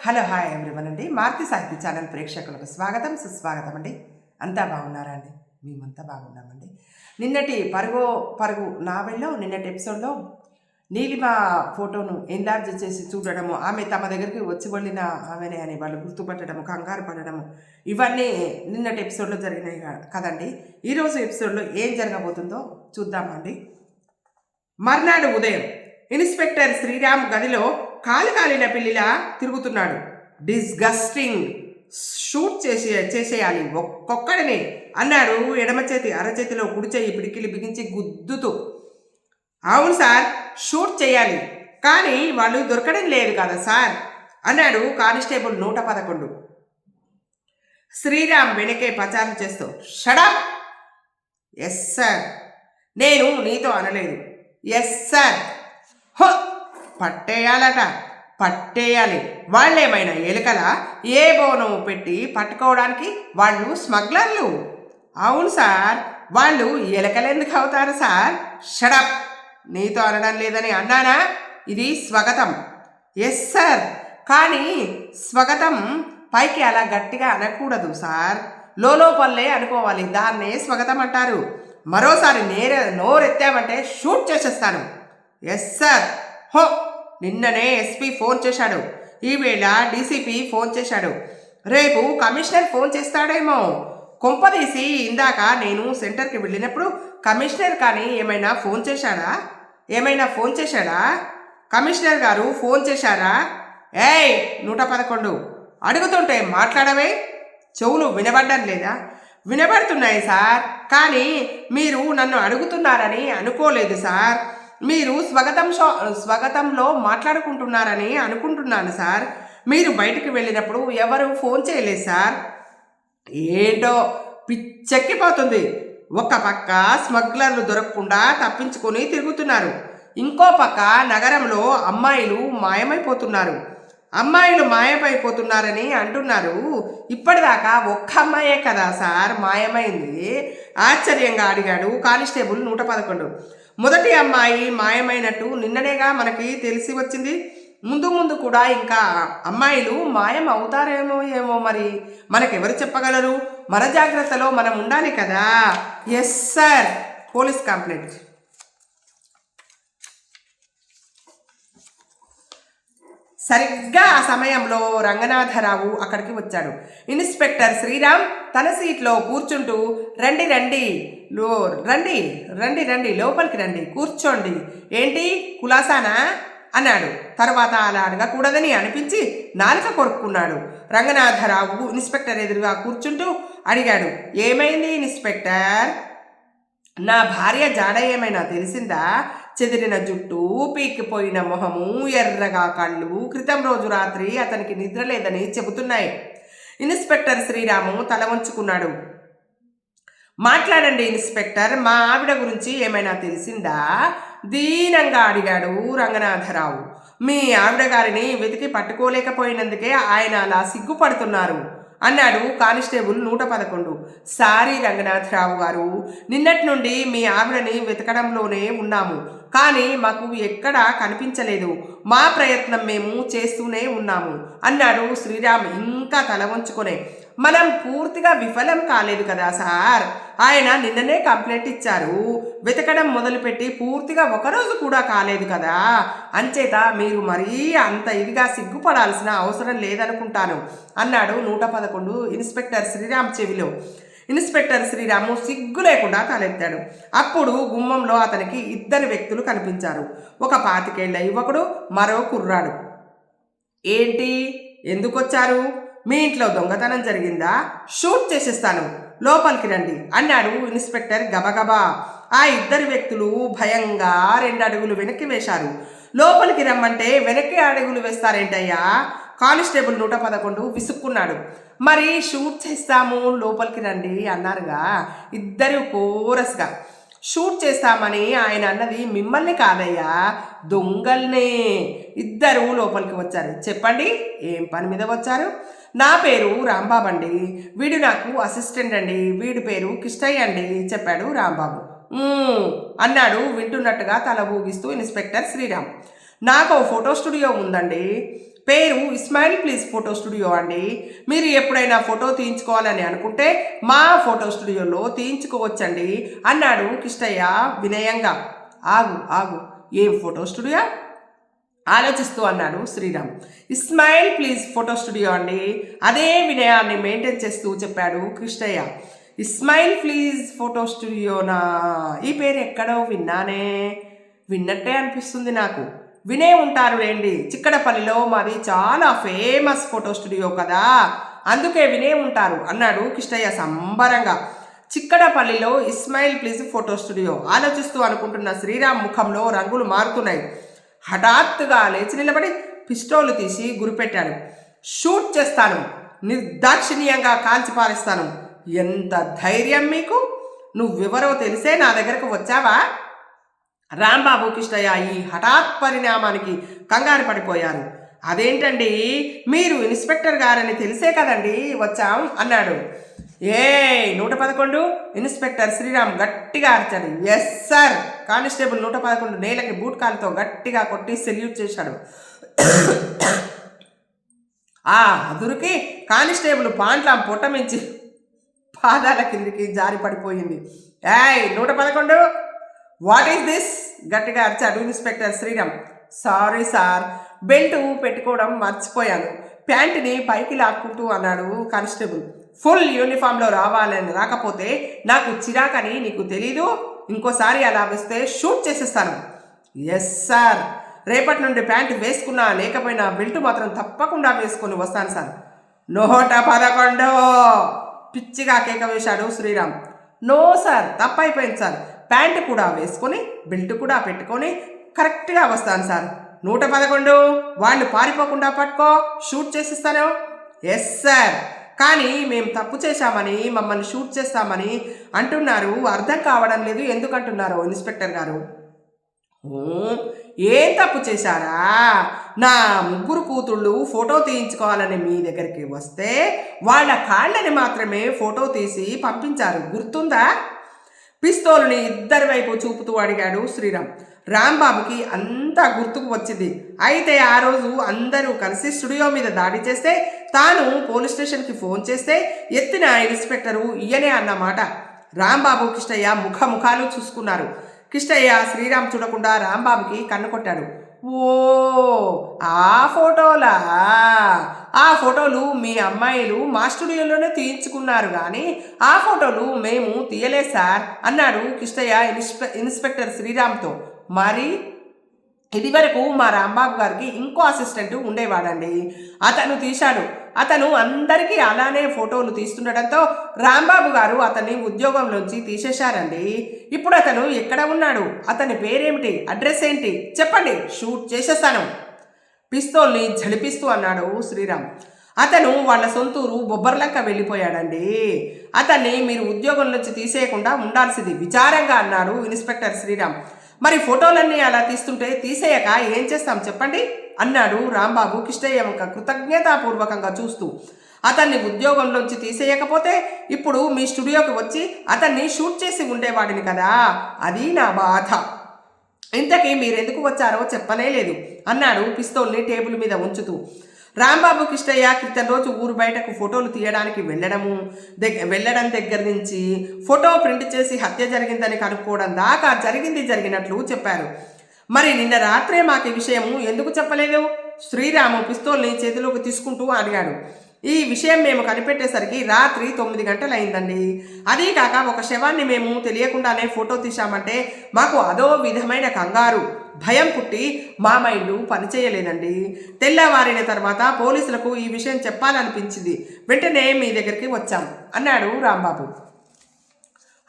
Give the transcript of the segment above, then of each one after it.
Hello hi everyone అండి. మారుతి సాహిత్య channel ప్రేక్షకులకు స్వాగతం సుస్వాగతం అండి. అంతా బాగున్నారా అండి? మేమంతా బాగున్నామండి. నిన్నటి పరుగు నావెల్లో నిన్నటి ఎపిసోడ్లో నీలిమ ఫోటోను ఎన్లార్జ్ చేసి చూడడము, ఆమె తమ దగ్గరికి వచ్చి వెళ్ళిన ఆమెనే అని వాళ్ళు గుర్తుపట్టడము, కంగారు పడడము, ఇవన్నీ నిన్నటి ఎపిసోడ్లో జరిగినాయి కదండి. ఈరోజు ఎపిసోడ్లో ఏం జరగబోతుందో చూద్దామండి. మర్నాడు ఉదయం ఇన్స్పెక్టర్ శ్రీరామ్ గదిలో కాలిన పిల్లిలా తిరుగుతున్నాడు. డిస్గస్టింగ్, షూట్ చేసేయాలి ఒక్కొక్కడిని అన్నాడు ఎడమ చేతి అరచేతిలో కుడి చేయి పిడికిలి బిగించి గుద్దుతూ. అవును సార్, షూట్ చేయాలి, కానీ వాళ్ళు దొరకడం లేదు కదా సార్ అన్నాడు కానిస్టేబుల్ 111. శ్రీరామ్ వెనకే పచారు చేస్తూ షడప్. Yes sir. నేను నీతో అనలేదు. Yes sir. హో, పట్టేయాలట, పట్టేయాలి. వాళ్ళేమైనా ఎలుకలా? ఏ బోనం పెట్టి పట్టుకోవడానికి? వాళ్ళు స్మగ్లర్లు. అవును సార్, వాళ్ళు ఎలుకలెందుకు అవుతారు సార్? షడప్. నీతో అనడం లేదని అన్నానా? ఇది స్వాగతం. ఎస్ సార్, కానీ స్వాగతం పైకి అలా గట్టిగా అనకూడదు సార్, లోపలే అనుకోవాలి. దాన్నే స్వాగతం అంటారు. మరోసారి నోరెత్తామంటే షూట్ చేసేస్తాను. Yes sir. హో, నిన్ననే ఎస్పీ ఫోన్ చేశాడు, ఈవేళ డీసీపీ ఫోన్ చేశాడు, రేపు కమిషనర్ ఫోన్ చేస్తాడేమో. కొంపదీసి ఇందాక నేను సెంటర్కి వెళ్ళినప్పుడు కమిషనర్ కానీ ఏమైనా ఫోన్ చేశాడా? కమిషనర్ గారు ఫోన్ చేశారా? ఏయ్ 111, అడుగుతుంటే మాట్లాడవే. చెవులు వినబడ్డం లేదా? వినబడుతున్నాయి సార్, కానీ మీరు నన్ను అడుగుతున్నారని అనుకోలేదు సార్. మీరు స్వాగతంలో మాట్లాడుకుంటున్నారని అనుకుంటున్నాను సార్. మీరు బయటికి వెళ్ళినప్పుడు ఎవరు ఫోన్ చేయలేదు సార్. ఏంటో పిచ్చెక్కిపోతుంది. ఒక పక్క స్మగ్లర్లు దొరకకుండా తప్పించుకొని తిరుగుతున్నారు, ఇంకో పక్క నగరంలో అమ్మాయిలు మాయమైపోతున్నారని అంటున్నారు. ఇప్పటిదాకా ఒక్క అమ్మాయే కదా సార్ మాయమైంది? ఆశ్చర్యంగా అడిగాడు కానిస్టేబుల్ 111. మొదటి అమ్మాయి మాయమైనట్టు నిన్ననేగా మనకి తెలిసి వచ్చింది. ముందు కూడా ఇంకా అమ్మాయిలు మాయం అవుతారేమో మరి మనకెవరు చెప్పగలరు? మన జాగ్రత్తలో మనం ఉండాలి కదా. Yes sir. Police complaint. సరిగ్గా ఆ సమయంలో రంగనాథరావు అక్కడికి వచ్చాడు. ఇన్స్పెక్టర్ శ్రీరామ్ తన సీట్లో కూర్చుంటూ రండి లోపలికి రండి, కూర్చోండి. ఏంటి కులాసానా అన్నాడు. తర్వాత అలా అడగకూడదని అనిపించి నాలుక కొరుక్కున్నాడు. రంగనాథరావు ఇన్స్పెక్టర్ ఎదురుగా కూర్చుంటూ అడిగాడు, ఏమైంది ఇన్స్పెక్టర్? నా భార్య జాడ ఏమైనా తెలిసిందా? చెదిరిన జుట్టు, పీకిపోయిన మొహము, ఎర్రగా కళ్ళు, క్రితం రోజు రాత్రి అతనికి నిద్ర లేదని చెబుతున్నాయి. ఇన్స్పెక్టర్ శ్రీరాము తల వంచుకున్నాడు. మాట్లాడండి ఇన్స్పెక్టర్, మా ఆవిడ గురించి ఏమైనా తెలిసిందా? దీనంగా అడిగాడు రంగనాథరావు. మీ ఆవిడ గారిని వెతికి పట్టుకోలేకపోయినందుకే ఆయన అలా సిగ్గుపడుతున్నారు అన్నాడు కానిస్టేబుల్ 111. సారీ రంగనాథరావు గారు, నిన్నటి నుండి మీ ఆవిడని వెతకడంలోనే ఉన్నాము, కానీ మాకు ఎక్కడా కనిపించలేదు. మా ప్రయత్నం మేము చేస్తూనే ఉన్నాము అన్నాడు శ్రీరామ్ ఇంకా తల వంచుకొనే. మనం పూర్తిగా విఫలం కాలేదు కదా సార్. ఆయన నిన్ననే కంప్లైంట్ ఇచ్చారు. వెతకడం మొదలుపెట్టి పూర్తిగా ఒకరోజు కూడా కాలేదు కదా. అంచేత మీరు మరీ అంత ఇదిగా సిగ్గుపడాల్సిన అవసరం లేదనుకుంటాను అన్నాడు 111 ఇన్స్పెక్టర్ శ్రీరామ్ చెవిలో. ఇన్స్పెక్టర్ శ్రీరాము సిగ్గు లేకుండా తలెత్తాడు. అప్పుడు గుమ్మంలో అతనికి ఇద్దరు వ్యక్తులు కనిపించారు. ఒక 25 ఏళ్ల యువకుడు, మరో కుర్రాడు. ఏంటి, ఎందుకొచ్చారు? మీ ఇంట్లో దొంగతనం జరిగిందా? షూట్ చేసేస్తాను, లోపలికి రండి అన్నాడు ఇన్స్పెక్టర్ గబగబా. ఆ ఇద్దరు వ్యక్తులు భయంగా 2 అడుగులు వెనక్కి వేశారు. లోపలికి రమ్మంటే వెనక్కి అడుగులు వేస్తారేంటయ్యా? కానిస్టేబుల్ 111 విసుక్కున్నాడు. మరి షూట్ చేస్తాము, లోపలికి రండి అన్నారుగా. ఇద్దరు కోరస్గా. షూట్ చేస్తామని ఆయన అన్నది మిమ్మల్ని కాదయ్యా, దొంగల్నే. ఇద్దరు లోపలికి వచ్చారు. చెప్పండి, ఏం పని మీద వచ్చారు? నా పేరు రాంబాబు అండి, వీడు నాకు అసిస్టెంట్ అండి, వీడి పేరు కిష్టయ్య అండి చెప్పాడు రాంబాబు. అన్నాడు వింటున్నట్టుగా తల ఊగిస్తూ ఇన్స్పెక్టర్ శ్రీరామ్. నాకు ఓ ఫోటో స్టూడియో ఉందండి. పేరు ఇస్మాయిల్ ప్లీజ్ ఫోటో స్టూడియో అండి. మీరు ఎప్పుడైనా ఫోటో తీయించుకోవాలని అనుకుంటే మా ఫోటో స్టూడియోలో తీయించుకోవచ్చండి అన్నాడు కిష్టయ్య వినయంగా. ఆగు ఆగు, ఏం ఫోటో స్టూడియో ఆలోచిస్తూ అన్నాడు Sriram. Ismail please photo studio అండి. అదే వినయాన్ని మెయింటైన్ చేస్తూ చెప్పాడు కృష్ణయ్య. ఇస్మాయిల్ ప్లీజ్ ఫోటో స్టూడియోనా? ఈ పేరు ఎక్కడో విన్నట్టే అనిపిస్తుంది నాకు. వినే ఉంటారు లేండి, చిక్కడపల్లిలో మాది చాలా ఫేమస్ ఫోటో స్టూడియో కదా, అందుకే వినే ఉంటారు అన్నాడు కిష్టయ్య సంబరంగా. చిక్కడపల్లిలో ఇస్మాయిల్ ప్లీజ్ ఫోటో స్టూడియో ఆలోచిస్తూ అనుకుంటున్న శ్రీరామ్ ముఖంలో రంగులు మారుతున్నాయి. హఠాత్తుగా లేచి నిలబడి పిస్టోలు తీసి గురిపెట్టాడు. షూట్ చేస్తాను, నిర్దాక్షిణ్యంగా కాల్చి పారేస్తాను. ఎంత ధైర్యం మీకు? నువ్వెవరో తెలిసే నా దగ్గరకు వచ్చావా? రాంబాబు కిష్టయ్య ఈ హఠాత్ పరిణామానికి కంగారు పడిపోయారు. అదేంటండి, మీరు ఇన్స్పెక్టర్ గారని తెలిసే కదండి వచ్చాం అన్నాడు. 111 ఇన్స్పెక్టర్ శ్రీరామ్ గట్టిగా అరిచాడు. Yes sir. కానిస్టేబుల్ 111 నేలకి బూట్ కాలుతో గట్టిగా కొట్టి సెల్యూట్ చేశాడు. ఆ అదురికి కానిస్టేబుల్ పాండ్లాం పొట్టమించి పాదాల కిందికి జారి పడిపోయింది. 111, వాట్ ఈస్ దిస్? గట్టిగా అరిచాడు inspector Sriram. Sorry sir, belt పెట్టుకోవడం మర్చిపోయాను, ప్యాంటుని పైకి లాక్కుంటూ అన్నాడు కానిస్టేబుల్. ఫుల్ యూనిఫామ్లో రాకపోతే నాకు చిరాకని నీకు తెలీదు? ఇంకోసారి అలా వేస్తే షూట్ చేసేస్తాను. ఎస్ సార్, రేపటి నుండి ప్యాంటు వేసుకున్నా లేకపోయినా బెల్ట్ మాత్రం తప్పకుండా వేసుకొని వస్తాను సార్. 111 పిచ్చిగా కేక వేశాడు శ్రీరామ్. నో సార్, తప్పైపోయింది సార్, ప్యాంటు కూడా వేసుకొని బెల్ట్ కూడా పెట్టుకొని కరెక్ట్గా వస్తాను సార్. 111 వాళ్ళు పారిపోకుండా పట్టుకో, షూట్ చేసిస్తాను. ఎస్ సార్, కానీ మేము తప్పు చేశామని మమ్మల్ని షూట్ చేస్తామని అంటున్నారు, అర్థం కావడం లేదు ఎందుకంటున్నారో ఇన్స్పెక్టర్ గారు. ఏం తప్పు చేశారా? నా 3 కూతుళ్ళు ఫోటో తీయించుకోవాలని మీ దగ్గరికి వస్తే వాళ్ళ కాళ్ళని మాత్రమే ఫోటో తీసి పంపించారు, గుర్తుందా? పిస్తోలుని ఇద్దరి వైపు చూపుతూ అడిగాడు శ్రీరామ్. రాంబాబుకి అంతా గుర్తుకు వచ్చింది. అయితే ఆ రోజు అందరూ కలిసి స్టూడియో మీద దాడి చేస్తే తాను పోలీస్ స్టేషన్కి ఫోన్ చేస్తే ఎత్తిన ఇన్స్పెక్టరు ఈయనే అన్నమాట. రాంబాబు కిష్టయ్య ముఖాలు చూసుకున్నారు. కిష్టయ్య శ్రీరామ్ చూడకుండా రాంబాబుకి కన్ను కొట్టాడు. ఓ ఆ ఫోటోలా? ఆ ఫోటోలు మీ అమ్మాయిలు మా స్టూడియోలోనే తీయించుకున్నారు, కానీ ఆ ఫోటోలు మేము తీయలేదు సార్ అన్నాడు కిష్టయ్య ఇన్స్పెక్టర్ శ్రీరామ్తో. మరి ఇది వరకు మా రాంబాబు గారికి ఇంకో అసిస్టెంట్ ఉండేవాడండి, అతను తీశాడు. అతను అందరికీ అలానే ఫోటోలు తీస్తుండటంతో రాంబాబు గారు అతన్ని ఉద్యోగంలోంచి తీసేశారండి. ఇప్పుడు అతను ఎక్కడ ఉన్నాడు? అతని పేరేమిటి? అడ్రస్ ఏంటి? చెప్పండి, షూట్ చేసేస్తాను. పిస్తోల్ని ఝలిపిస్తూ అన్నాడు శ్రీరామ్. అతను వాళ్ళ సొంతూరు బొబ్బర్లంక వెళ్ళిపోయాడండి. అతన్ని మీరు ఉద్యోగం నుంచి తీసేయకుండా ఉండాల్సింది విచారంగా అన్నాడు ఇన్స్పెక్టర్ శ్రీరామ్. మరి ఫోటోలన్నీ అలా తీస్తుంటే తీసేయక ఏం చేస్తాం చెప్పండి అన్నాడు రాంబాబు కిష్టయ్య వంక కృతజ్ఞతాపూర్వకంగా చూస్తూ. అతన్ని ఉద్యోగంలోంచి తీసేయకపోతే ఇప్పుడు మీ స్టూడియోకి వచ్చి అతన్ని షూట్ చేసి ఉండేవాడిని కదా, అది నా బాధ. ఇంతకీ మీరెందుకు వచ్చారో చెప్పనే లేదు అన్నాడు పిస్తోల్ని టేబుల్ మీద ఉంచుతూ. రాంబాబు కిష్టయ్య క్రితం రోజు ఊరు బయటకు ఫోటోలు తీయడానికి వెళ్ళడం దగ్గర నుంచి ఫోటో ప్రింట్ చేసి హత్య జరిగిందని కనుక్కోవడం దాకా జరిగినట్లు చెప్పారు. మరి నిన్న రాత్రే మాకు ఈ విషయం ఎందుకు చెప్పలేదు? శ్రీరాము పిస్తోల్ని చేతిలోకి తీసుకుంటూ అడిగాడు. ఈ విషయం మేము కనిపెట్టేసరికి రాత్రి 9 గంటలైందండి. అదీ కాక ఒక శవాన్ని మేము తెలియకుండానే ఫోటో తీశామంటే మాకు అదో విధమైన కంగారు, భయం పుట్టి మా మైండ్ పనిచేయలేదండి. తెల్లవారిన తర్వాత పోలీసులకు ఈ విషయం చెప్పాలనిపించింది, వెంటనే మీ దగ్గరికి వచ్చాం అన్నాడు రాంబాబు.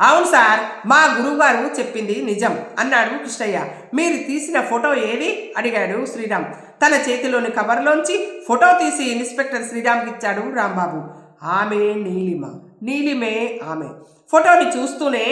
అవును సార్, మా గురువుగారు చెప్పింది నిజం అన్నాడు కృష్ణయ్య. మీరు తీసిన ఫోటో ఏది అడిగాడు శ్రీరామ్. తన చేతిలోని కవర్లోంచి ఫోటో తీసి ఇన్స్పెక్టర్ శ్రీరామ్కి ఇచ్చాడు రాంబాబు. ఆమె నీలిమే ఆమె. ఫోటోని చూస్తూనే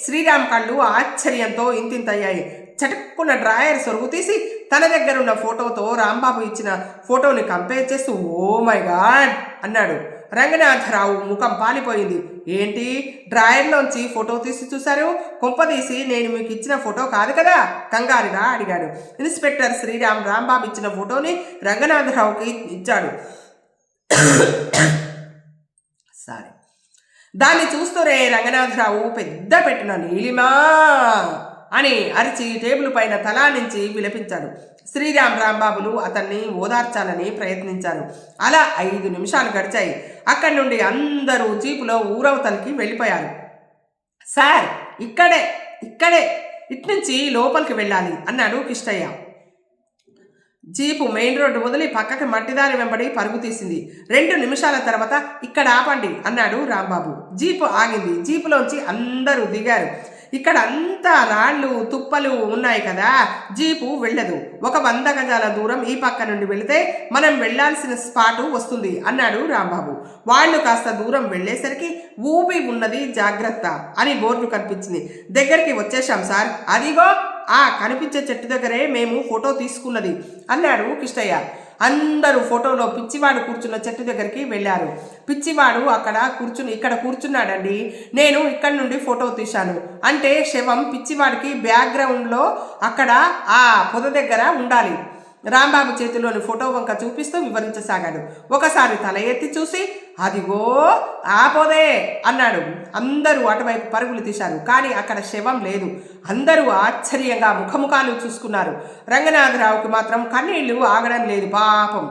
శ్రీరామ్ కళ్ళు ఆశ్చర్యంతో ఇంతింతయ్యాయి. చటుక్కున్న డ్రాయర్ సొరుగు తీసి తన దగ్గరున్న ఫోటోతో రాంబాబు ఇచ్చిన ఫోటోని కంపేర్ చేస్తూ ఓ మై గాడ్ అన్నాడు. రంగనాథరావు ముఖం పాలిపోయింది. ఏంటి, డ్రాయర్లోంచి ఫోటో తీసి చూశారు? కొంపదీసి నేను మీకు ఇచ్చిన ఫోటో కాదు కదా? కంగారుగా అడిగాడు. ఇన్స్పెక్టర్ శ్రీరామ్ రాంబాబు ఇచ్చిన ఫోటోని రంగనాథరావుకి ఇచ్చాడు. సారీ. దాన్ని చూస్తూనే రంగనాథరావు పెద్ద పెట్టిన నీలిమా అని అరిచి టేబుల్ పైన తలా నుంచి విలపించాడు. శ్రీరామ్ రాంబాబులు అతన్ని ఓదార్చాలని ప్రయత్నించారు. అలా 5 నిమిషాలు గడిచాయి. అక్కడి నుండి అందరూ జీపులో ఊరవతలకి వెళ్ళిపోయారు. సార్, ఇక్కడే ఇక్కడే ఇట్నుంచి లోపలికి వెళ్ళాలి అన్నాడు కిష్టయ్య. జీపు మెయిన్ రోడ్డు వదిలి పక్కకి మట్టిదారి వెంబడి పరుగు తీసింది. 2 నిమిషాల తర్వాత ఇక్కడ ఆపండి అన్నాడు రాంబాబు. జీపు ఆగింది. జీపులోంచి అందరూ దిగారు. ఇక్కడ అంతా రాళ్ళు తుప్పలు ఉన్నాయి కదా, జీపు వెళ్ళదు. ఒక 100 గజాల దూరం ఈ పక్క నుండి వెళితే మనం వెళ్లాల్సిన స్పాటు వస్తుంది అన్నాడు రాంబాబు. వాళ్ళు కాస్త దూరం వెళ్ళేసరికి ఊబి ఉన్నది జాగ్రత్త అని బోర్డు కనిపించింది. దగ్గరికి వచ్చేశాం సార్, అదిగో ఆ కనిపించే చెట్టు దగ్గరే మేము ఫోటో తీసుకున్నది అన్నాడు కిష్టయ్య. అందరూ ఫోటోలో పిచ్చివాడు కూర్చున్న చెట్టు దగ్గరికి వెళ్ళారు. పిచ్చివాడు ఇక్కడ కూర్చున్నాడండి. నేను ఇక్కడి నుండి ఫోటో తీశాను అంటే శవం పిచ్చివాడికి బ్యాక్గ్రౌండ్లో అక్కడ ఆ పొద దగ్గర ఉండాలి. రాంబాబు చేతిలోని ఫోటో వంక చూపిస్తూ వివరించసాగాడు. ఒకసారి తల ఎత్తి చూసి అదిగో ఆ పొదే అన్నాడు. అందరూ అటువైపు పరుగులు తీశారు. కానీ అక్కడ శవం లేదు. అందరూ ఆశ్చర్యంగా ముఖముఖాలు చూసుకున్నారు. రంగనాథరావుకి మాత్రం కన్నీళ్లు ఆగడం లేదు. పాపం,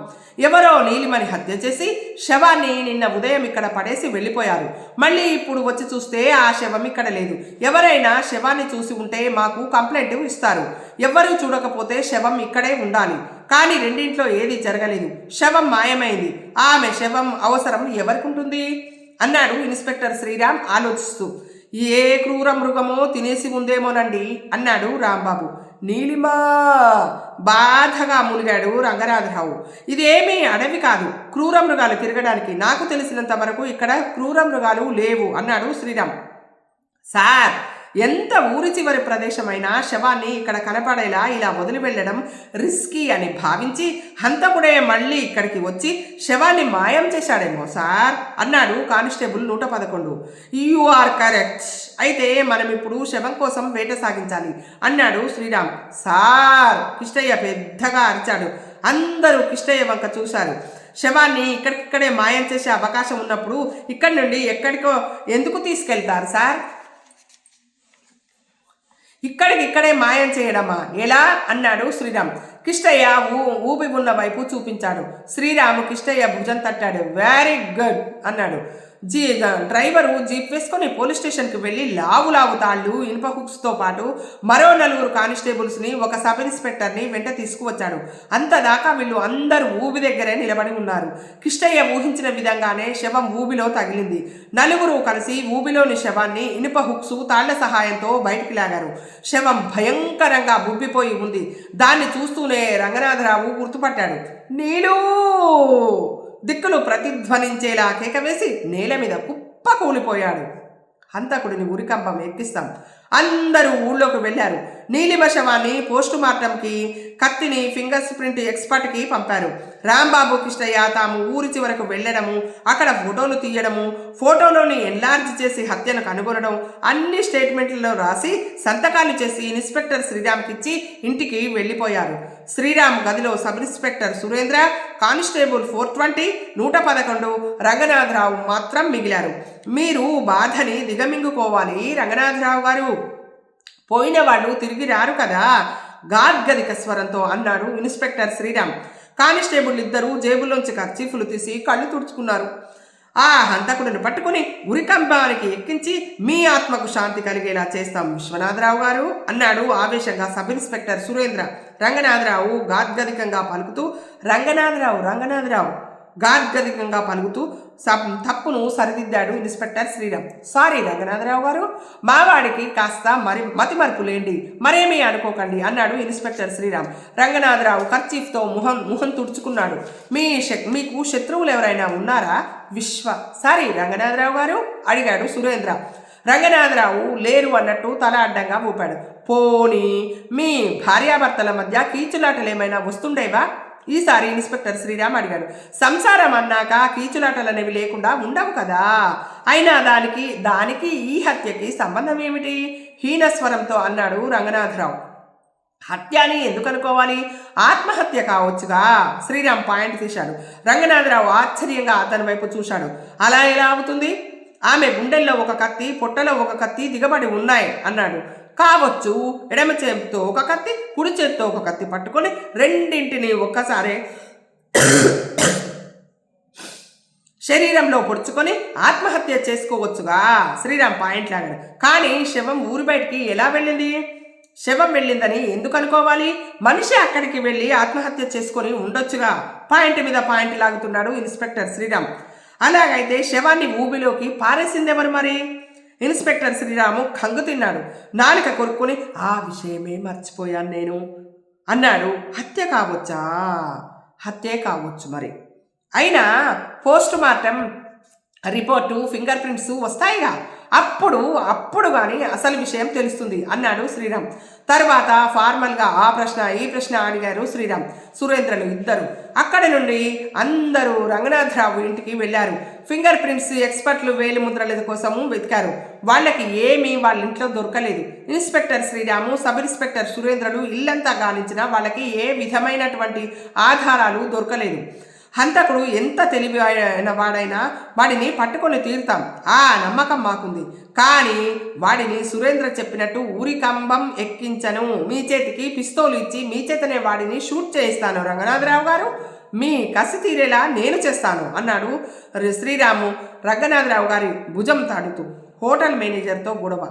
ఎవరో నీలిమని హత్య చేసి శవాన్ని నిన్న ఉదయం ఇక్కడ పడేసి వెళ్ళిపోయారు. మళ్ళీ ఇప్పుడు వచ్చి చూస్తే ఆ శవం ఇక్కడ లేదు. ఎవరైనా శవాన్ని చూసి ఉంటే మాకు కంప్లైంట్ ఇస్తారు. ఎవ్వరూ చూడకపోతే శవం ఇక్కడే ఉండాలి. కానీ రెండింట్లో ఏది జరగలేదు. శవం మాయమైంది. ఆమె శవం అవసరం ఎవరికి ఉంటుంది అన్నాడు ఇన్స్పెక్టర్ శ్రీరామ్ ఆలోచిస్తూ. ఏ క్రూర మృగమో తినేసి ఉందేమోనండి అన్నాడు రాంబాబు. నీలిమా బాధగా మునిగాడు రంగనాథరావు. ఇదేమీ అడవి కాదు క్రూర మృగాలు తిరగడానికి. నాకు తెలిసినంత వరకు ఇక్కడ క్రూర మృగాలు లేవు అన్నాడు శ్రీరామ్. సార్, ఎంత ఊరి చివరి ప్రదేశమైనా శవాన్ని ఇక్కడ కనపడేలా ఇలా వదిలి వెళ్ళడం రిస్కీ అని భావించి హంతకుడే మళ్ళీ ఇక్కడికి వచ్చి శవాన్ని మాయం చేశాడేమో సార్ అన్నాడు కానిస్టేబుల్ 111. You are correct. అయితే మనం ఇప్పుడు శవం కోసం వేట సాగించాలి అన్నాడు శ్రీరామ్. సార్, కిష్టయ్య పెద్దగా అరిచాడు. అందరూ కిష్టయ్య వంక చూశారు. శవాన్ని ఇక్కడికిక్కడే మాయం చేసే అవకాశం ఉన్నప్పుడు ఇక్కడి నుండి ఎక్కడికో ఎందుకు తీసుకెళ్తారు సార్? ఇక్కడికిక్కడే మాయం చేయడమా, ఎలా అన్నాడు శ్రీరామ్. కిష్టయ్య ఊపి ఉన్న వైపు చూపించాడు. శ్రీరాము కిష్టయ్య భుజం తట్టాడు. వెరీ గుడ్ అన్నాడు. డ్రైవరు జీప్ వేసుకొని పోలీస్ స్టేషన్కి వెళ్ళి లావు తాళ్ళు ఇనుప హుక్స్తో పాటు మరో 4 కానిస్టేబుల్స్ని ఒక సబ్ ఇన్స్పెక్టర్ని వెంట తీసుకువచ్చాడు. అంతదాకా వీళ్ళు అందరూ ఊబి దగ్గరే నిలబడి ఉన్నారు. కిష్టయ్య ఊహించిన విధంగానే శవం ఊబిలో తగిలింది. 4 కలిసి ఊబిలోని శవాన్ని ఇనుప హుక్స్ తాళ్ల సహాయంతో బయటికి లాగారు. శవం భయంకరంగా బుబ్బిపోయి ఉంది. దాన్ని చూస్తూనే రంగనాథరావు గుర్తుపట్టాడు. నీలు దిక్కులు ప్రతిధ్వనించేలా కేకవేసి నేల మీద కుప్ప కూలిపోయాడు. హంతకుడిని ఉరికంపం ఎక్కిస్తాం. అందరూ ఊళ్ళోకి వెళ్ళారు. నీలిమ శవాన్ని పోస్టు మార్టంకి కత్తిని ఫింగర్ ప్రింట్ ఎక్స్పర్ట్కి పంపారు. రాంబాబు కిష్టయ్య తాము ఊరి చివరకు వెళ్ళడము, అక్కడ ఫోటోలు తీయడము, ఫోటోలోని ఎన్లార్జ్ చేసి హత్యను కనుగొనడం, అన్ని స్టేట్మెంట్లలో రాసి సంతకాలు చేసి ఇన్స్పెక్టర్ శ్రీరామ్కిచ్చి ఇంటికి వెళ్ళిపోయారు. శ్రీరామ్ గదిలో sub inspector Surendra, constable 420, 111 Ranganatha Rao మాత్రం మిగిలారు. మీరు బాధని దిగమింగుకోవాలి రంగనాథరావు గారు. పోయిన వాళ్ళు తిరిగి రారు కదా గాద్గదిక స్వరంతో అన్నాడు ఇన్స్పెక్టర్ శ్రీరామ్. కానిస్టేబుల్ ఇద్దరూ జేబుల్లోంచి కర్చీఫ్లు తీసి కళ్ళు తుడుచుకున్నారు. ఆ హంతకుడిని పట్టుకుని ఉరికంబానికి ఎక్కించి మీ ఆత్మకు శాంతి కలిగేలా చేస్తాం విశ్వనాథరావు గారు అన్నాడు ఆవేశంగా సబ్ ఇన్స్పెక్టర్ సురేంద్ర. రంగనాథరావు గాద్గదికంగా పలుకుతూ గాద్గదికంగా పలుకుతూ తప్పును సరిదిద్దాడు ఇన్స్పెక్టర్ శ్రీరామ్. సారీ రంగనాథరావు గారు, మావాడికి కాస్త మతిమరుపు లేండి, మరేమీ అనుకోకండి అన్నాడు ఇన్స్పెక్టర్ శ్రీరామ్. రంగనాథరావు కర్చీఫ్తో ముఖం తుడుచుకున్నాడు. మీకు శత్రువులు ఎవరైనా ఉన్నారా సారీ రంగనాథరావు గారు అడిగాడు సురేంద్ర. రంగనాథరావు లేరు అన్నట్టు తల అడ్డంగా ఊపాడు. పోనీ మీ భార్యాభర్తల మధ్య కీచులాటలేమైనా వస్తుండేవా ఈసారి ఇన్స్పెక్టర్ శ్రీరామ్ అడిగాడు. సంసారం అన్నాక కీచులాటలు అనేవి లేకుండా ఉండవు కదా, అయినా దానికి ఈ హత్యకి సంబంధం ఏమిటి? హీనస్వరంతో అన్నాడు రంగనాథరావు. హత్య అని ఎందుకు అనుకోవాలి? ఆత్మహత్య కావచ్చుగా. శ్రీరామ్ పాయింట్ తీశాడు. రంగనాథరావు ఆశ్చర్యంగా అతని వైపు చూశాడు. అలా ఎలా అవుతుంది? ఆమె గుండెల్లో ఒక కత్తి, పొట్టలో ఒక కత్తి దిగబడి ఉన్నాయి అన్నాడు. కావచ్చు. ఎడమ చేతితో ఒక కత్తి, కుడి చేతితో ఒక కత్తి పట్టుకొని రెండింటిని ఒక్కసారి శరీరంలో పొడుచుకొని ఆత్మహత్య చేసుకోవచ్చుగా. శ్రీరామ్ పాయింట్ లాగాడు. కానీ శవం ఊరి బయటికి ఎలా వెళ్ళింది? శవం వెళ్ళిందని ఎందుకు అనుకోవాలి? మనిషి అక్కడికి వెళ్ళి ఆత్మహత్య చేసుకొని ఉండొచ్చుగా. పాయింట్ మీద పాయింట్ లాగుతున్నాడు ఇన్స్పెక్టర్ శ్రీరామ్. అలాగైతే శవాన్ని ఊబిలోకి పారేసిందెవరు మరి? ఇన్స్పెక్టర్ శ్రీరాము కంగు తిన్నాడు. నాలుక కొరుక్కుని ఆ విషయమే మర్చిపోయాను నేను అన్నాడు. హత్య కావచ్చా? హత్యే కావచ్చు మరి. అయినా post mortem report, finger prints వస్తాయిగా, అప్పుడు కానీ అసలు విషయం తెలుస్తుంది అన్నాడు శ్రీరామ్. తర్వాత ఫార్మల్గా ఆ ప్రశ్న ఈ ప్రశ్న అడిగారు శ్రీరామ్. సురేంద్రలు ఇద్దరు. అక్కడి నుండి అందరూ రంగనాథరావు ఇంటికి వెళ్ళారు. ఫింగర్ ప్రింట్స్ ఎక్స్పర్ట్లు వేలి ముద్రల కోసము వెతికారు. వాళ్ళకి ఏమీ వాళ్ళ ఇంట్లో దొరకలేదు. ఇన్స్పెక్టర్ శ్రీరాము, సబ్ ఇన్స్పెక్టర్ సురేంద్రలు ఇల్లంతా గాలించినా వాళ్ళకి ఏ విధమైనటువంటి ఆధారాలు దొరకలేదు. హంతకుడు ఎంత తెలివైన వాడైనా వాడిని పట్టుకొని తీరుతాం, ఆ నమ్మకం మాకుంది. కానీ వాడిని సురేంద్ర చెప్పినట్టు ఊరి కంబం ఎక్కించను, మీ చేతికి పిస్తోలు ఇచ్చి మీ చేతనే వాడిని షూట్ చేయిస్తాను రంగనాథరావు గారు, మీ కసి తీరేలా నేను చేస్తాను అన్నాడు శ్రీరాము రంగనాథరావు గారి భుజం తాడుతూ. హోటల్ మేనేజర్తో గొడవ.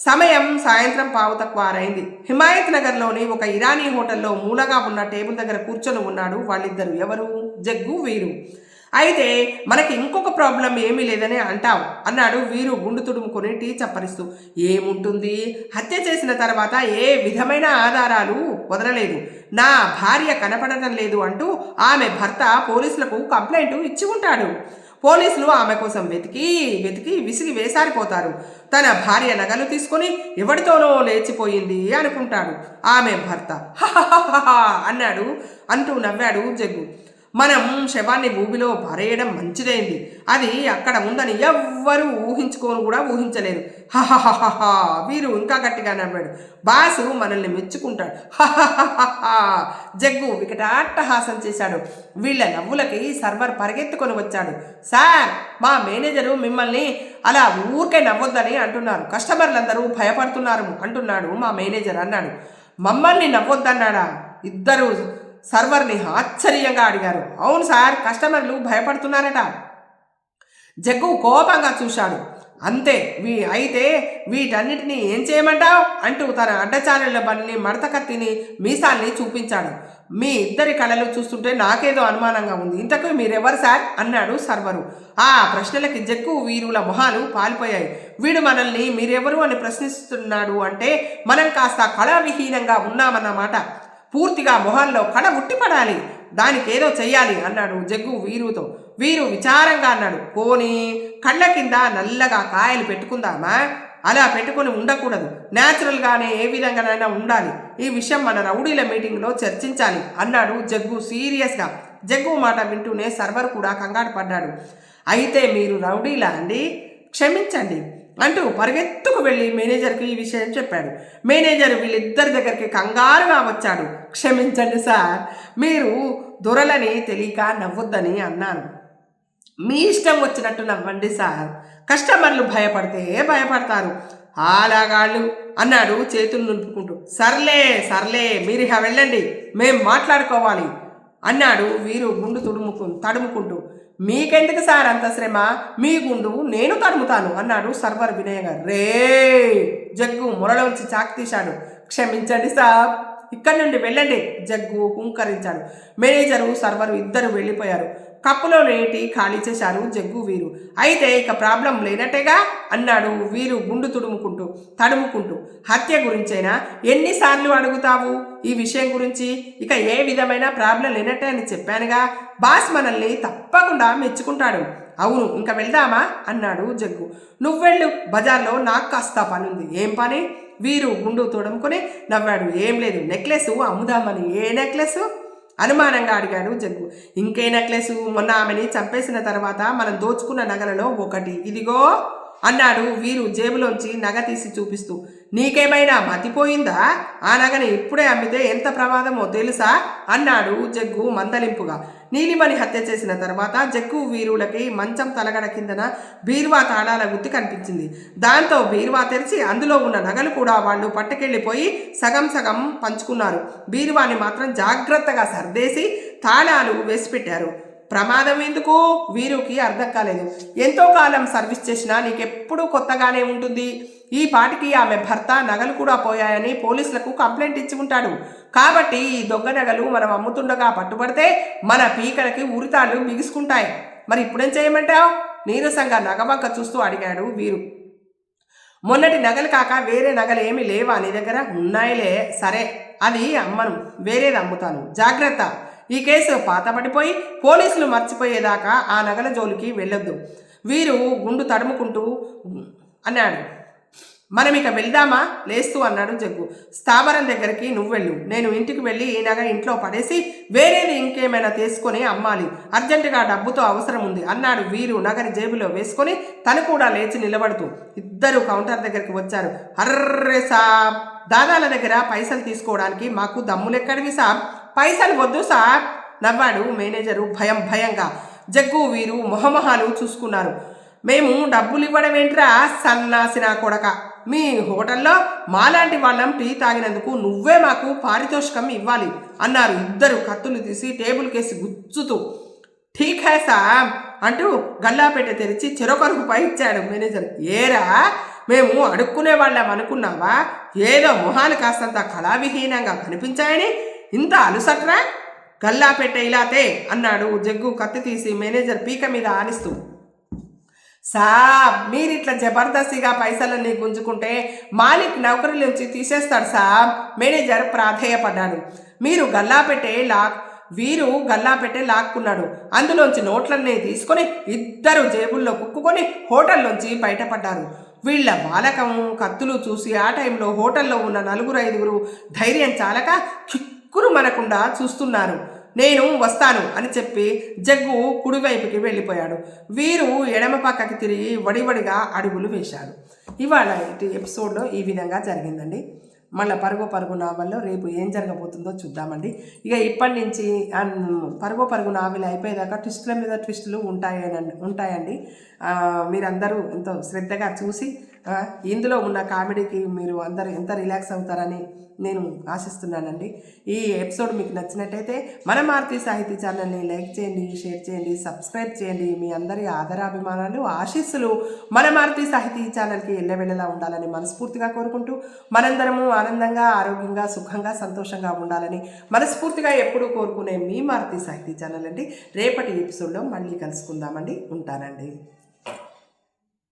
సమయం సాయంత్రం 5:15 హిమాయత్ నగర్లోని ఒక ఇరానీ హోటల్లో మూలగా ఉన్న టేబుల్ దగ్గర కూర్చొని ఉన్నాడు వాళ్ళిద్దరు. ఎవరు? జగ్గు, వీరు. అయితే మనకి ఇంకొక ప్రాబ్లం ఏమీ లేదని అంటావు అన్నాడు వీరు గుండు తుడుముకొని టీ చప్పరిస్తూ. ఏముంటుంది? హత్య చేసిన తర్వాత ఏ విధమైన ఆధారాలు వదలలేదు. నా భార్య కనపడటం లేదు అంటూ ఆమె భర్త పోలీసులకు కంప్లైంట్ ఇచ్చి ఉంటాడు. పోలీసులు ఆమె కోసం వెతికి విసిగి వేసారిపోతారు. తన భార్య నగలు తీసుకొని ఎవరితోనో లేచిపోయింది అనుకుంటాడు ఆమె భర్త. అంటూ నవ్వాడు జగ్గు. మనం శవాన్ని ఊబిలో పారేయడం మంచిదైంది. అది అక్కడ ఉందని ఎవ్వరూ ఊహించలేదు. హహహహా వీరు ఇంకా గట్టిగా నవ్వాడు. బాసు మనల్ని మెచ్చుకుంటాడు. జగ్గు వికటాట్టహాసం చేశాడు. వీళ్ళ నవ్వులకి సర్వర్ పరిగెత్తుకొని వచ్చాడు. సార్, మా మేనేజరు మిమ్మల్ని అలా ఊరికే నవ్వొద్దని అంటున్నారు, కస్టమర్లందరూ భయపడుతున్నారు అంటున్నాడు మా మేనేజర్ అన్నాడు. మమ్మల్ని నవ్వొద్దన్నాడా? ఇద్దరు సర్వర్ని ఆశ్చర్యంగా అడిగారు. అవును సార్, కస్టమర్లు భయపడుతున్నారట. జగ్గు కోపంగా చూశాడు. అంతే, అయితే వీటన్నిటినీ ఏం చేయమంటావు అంటూ తన అడ్డచారుల బండిని, మడత కత్తిని, మీసాల్ని చూపించాడు. మీ ఇద్దరి కళలు చూస్తుంటే నాకేదో అనుమానంగా ఉంది. ఇంతకు మీరెవరు సార్ అన్నాడు సర్వరు. ఆ ప్రశ్నలకి జగ్గు వీరుల మొహాలు పాలిపోయాయి. వీడు మనల్ని మీరెవరు అని ప్రశ్నిస్తున్నాడు అంటే మనం కాస్త కళావిహీనంగా ఉన్నామన్నమాట. పూర్తిగా మొహాల్లో కళ ఉట్టిపడాలి, దానికేదో చెయ్యాలి అన్నాడు జగ్గు వీరుతో. వీరు విచారంగా అన్నాడు. పోనీ కళ్ళ కింద నల్లగా కాయలు పెట్టుకుందామా? అలా పెట్టుకుని ఉండకూడదు, న్యాచురల్గానే ఏ విధంగానైనా ఉండాలి. ఈ విషయం మన రౌడీల మీటింగ్లో చర్చించాలి అన్నాడు జగ్గు సీరియస్గా. జగ్గు మాట వింటూనే సర్వర్ కూడా కంగారు పడ్డాడు. అయితే మీరు రౌడీలా అండి? క్షమించండి అంటూ పరిగెత్తుకు వెళ్ళి మేనేజర్కి ఈ విషయం చెప్పాడు. మేనేజర్ వీళ్ళిద్దరి దగ్గరికి కంగారుగా వచ్చాడు. క్షమించండి సార్, మీరు దొరలని తెలియక నవ్వొద్దని అన్నాను. మీ ఇష్టం వచ్చినట్టు నవ్వండి సార్, కస్టమర్లు భయపడితే భయపడతారు అలాగాళ్ళు అన్నాడు చేతులు నిలుపుకుంటూ. సర్లే మీరు వెళ్ళండి, మేం మాట్లాడుకోవాలి అన్నాడు వీరు గుండు తడుముకుంటూ. మీకెందుకు సార్ అంత శ్రమ, మీ గుండు నేను తడుముతాను అన్నాడు సర్వర్ వినయగా. రే జగ్గు మొరలోంచి చాక్ తీశాడు. క్షమించండి సార్, ఇక్కడి నుండి వెళ్ళండి జగ్గు హుంకరించాడు. మేనేజరు సర్వరు ఇద్దరు వెళ్ళిపోయారు. కప్పులో టీ ఖాళీ చేశారు జగ్గు వీరు. అయితే ఇక ప్రాబ్లం లేనట్టేగా అన్నాడు వీరు గుండు తడుముకుంటూ. హత్య గురించైనా ఎన్నిసార్లు అడుగుతావు ఈ విషయం గురించి? ఇక ఏ విధమైన ప్రాబ్లం లేనట్టే అని చెప్పానుగా. బాస్ మనల్ని తప్పకుండా మెచ్చుకుంటాడు. అవును, ఇంకా వెళ్దామా అన్నాడు జగ్గు. నువ్వెళ్ళు, బజార్లో నాకు కాస్త పనుంది. ఏం పని? వీరు గుండు తోడుముకొని నవ్వాడు. ఏం లేదు, నెక్లెస్ అమ్ముదామని. ఏ నెక్లెస్? అనుమానంగా అడిగాడు జగ్గు. ఇంకే నెక్లెస్? మొన్న ఆమెని చంపేసిన తర్వాత మనం దోచుకున్న నగలలో ఒకటి, ఇదిగో అన్నాడు వీరు జేబులోంచి నగ తీసి చూపిస్తూ. నీకేమైనా మతిపోయిందా? ఆ నగని ఇప్పుడే అమ్మితే ఎంత ప్రమాదమో తెలుసా అన్నాడు జగ్గు మందలింపుగా. నీలిమని హత్య చేసిన తర్వాత జగ్గు వీరులకి మంచం తలగడ కిందన బీరువా తాళాల గుత్తి కనిపించింది. దాంతో బీరువా తెరిచి అందులో ఉన్న నగలు కూడా వాళ్ళు పట్టుకెళ్ళిపోయి సగం సగం పంచుకున్నారు. బీరువాని మాత్రం జాగ్రత్తగా సర్దేసి తాళాలు వేసి పెట్టారు. ప్రమాదం ఎందుకు? వీరుకి అర్థం కాలేదు. ఎంతో కాలం సర్వీస్ చేసినా నీకెప్పుడూ కొత్తగానే ఉంటుంది. ఈ పాటికి ఆమె భర్త నగలు కూడా పోయాయని పోలీసులకు కంప్లైంట్ ఇచ్చి ఉంటాడు. కాబట్టి ఈ దొంగ నగలు మనం అమ్ముతుండగా పట్టుబడితే మన పీకలకి ఉరితాళ్ళు బిగుసుకుంటాయి. మరి ఇప్పుడేం చేయమంటావు? నీరసంగా నగవంక చూస్తూ అడిగాడు వీరు. మొన్నటి నగలు కాక వేరే నగలు ఏమీ లేవా నీ దగ్గర? ఉన్నాయిలే. సరే, అది అమ్మను, వేరేది అమ్ముతాను. జాగ్రత్త, ఈ కేసు పాతపడిపోయి పోలీసులు మర్చిపోయేదాకా ఆ నగల జోలికి వెళ్ళొద్దు. వీరు గుండు తడుముకుంటూ అన్నాడు. మనం ఇక వెళ్దామా? లేస్తూ అన్నాడు జగ్గు. స్థావరం దగ్గరికి నువ్వు వెళ్ళు, నేను ఇంటికి వెళ్ళి ఈ నగ ఇంట్లో పడేసి వేరేది ఇంకేమైనా తీసుకొని అమ్మాలి. అర్జెంటుగా డబ్బుతో అవసరం ఉంది అన్నాడు వీరు నగని జేబులో వేసుకొని తను కూడా లేచి నిలబడుతూ. ఇద్దరు కౌంటర్ దగ్గరికి వచ్చారు. అర్రే సాబ్, దాదాల దగ్గర పైసలు తీసుకోవడానికి మాకు దమ్ములెక్కడివి సాబ్? పైసలు వద్దు సాబ్ నవ్వాడు మేనేజరు భయంగా. జగ్గు వీరు మొహమొహాలు చూసుకున్నారు. మేము డబ్బులు ఇవ్వడం ఏంట్రా సన్నాసిన కొడక? మీ హోటల్లో మాలాంటి వాళ్ళం టీ తాగినందుకు నువ్వే మాకు పారితోషికం ఇవ్వాలి అన్నారు ఇద్దరు కత్తులు తీసి టేబుల్ కేసి గుచ్చుతూ. ఠీక్ హై సాబ్ అంటూ గల్లాపెట్టె తెరిచి చెరొక రూపాయి ఇచ్చాడు మేనేజర్. ఏరా, మేము అడుక్కునే వాళ్ళం అనుకున్నావా? ఏదో మొహాలు కాస్తంత కళావిహీనంగా కనిపించాయని ఇంత అలుసట్రా? గల్లాపెట్టె ఇలాతే అన్నాడు జగ్గు కత్తి తీసి మేనేజర్ పీక మీద ఆనిస్తూ. సాబ్, మీరిట్లా జబర్దస్తిగా పైసలన్నీ గుంజుకుంటే మాలిక్ నౌకరీ నుంచి తీసేస్తాడు సాబ్. మేనేజర్ ప్రాధేయపడ్డాడు. వీరు గల్లాపెట్టే లాక్కున్నాడు. అందులోంచి నోట్లన్నీ తీసుకొని ఇద్దరు జేబుల్లో కుక్కుకొని హోటల్లోంచి బయటపడ్డారు. వీళ్ళ బాలకం కత్తులు చూసి ఆ టైంలో హోటల్లో ఉన్న 4-5 ధైర్యం చాలక కిక్కురు మనకుండా చూస్తున్నారు. నేను వస్తాను అని చెప్పి జగ్గు కుడివైపుకి వెళ్ళిపోయాడు. వీరు ఎడమ పక్కకి తిరిగి వడివడిగా అడుగులు వేశాడు. ఇవాళ ఎపిసోడ్లో ఈ విధంగా జరిగిందండి. మళ్ళీ పరుగు నావల్లో రేపు ఏం జరగబోతుందో చూద్దామండి. ఇక ఇప్పటి నుంచి పరుగు నావెల్ అయిపోయేదాకా ట్విస్టుల మీద ట్విస్టులు ఉంటాయండి. మీరందరూ ఎంతో శ్రద్ధగా చూసి ఇందులో ఉన్న కామెడీకి మీరు అందరూ ఎంత రిలాక్స్ అవుతారని నేను ఆశిస్తున్నానండి. ఈ ఎపిసోడ్ మీకు నచ్చినట్టయితే మన మారుతి సాహితీ ఛానల్ని లైక్ చేయండి, షేర్ చేయండి, సబ్స్క్రైబ్ చేయండి. మీ అందరి ఆదరాభిమానాలు, ఆశీస్సులు మన మారుతి సాహితీ ఛానల్కి ఎల్లవెళ్ళలా ఉండాలని మనస్ఫూర్తిగా కోరుకుంటూ మనందరము ఆనందంగా, ఆరోగ్యంగా, సుఖంగా, సంతోషంగా ఉండాలని మనస్ఫూర్తిగా ఎప్పుడూ కోరుకునే మీ మారుతి సాహితీ ఛానల్ అండి. రేపటి ఎపిసోడ్లో మళ్ళీ కలుసుకుందామండి. ఉంటానండి.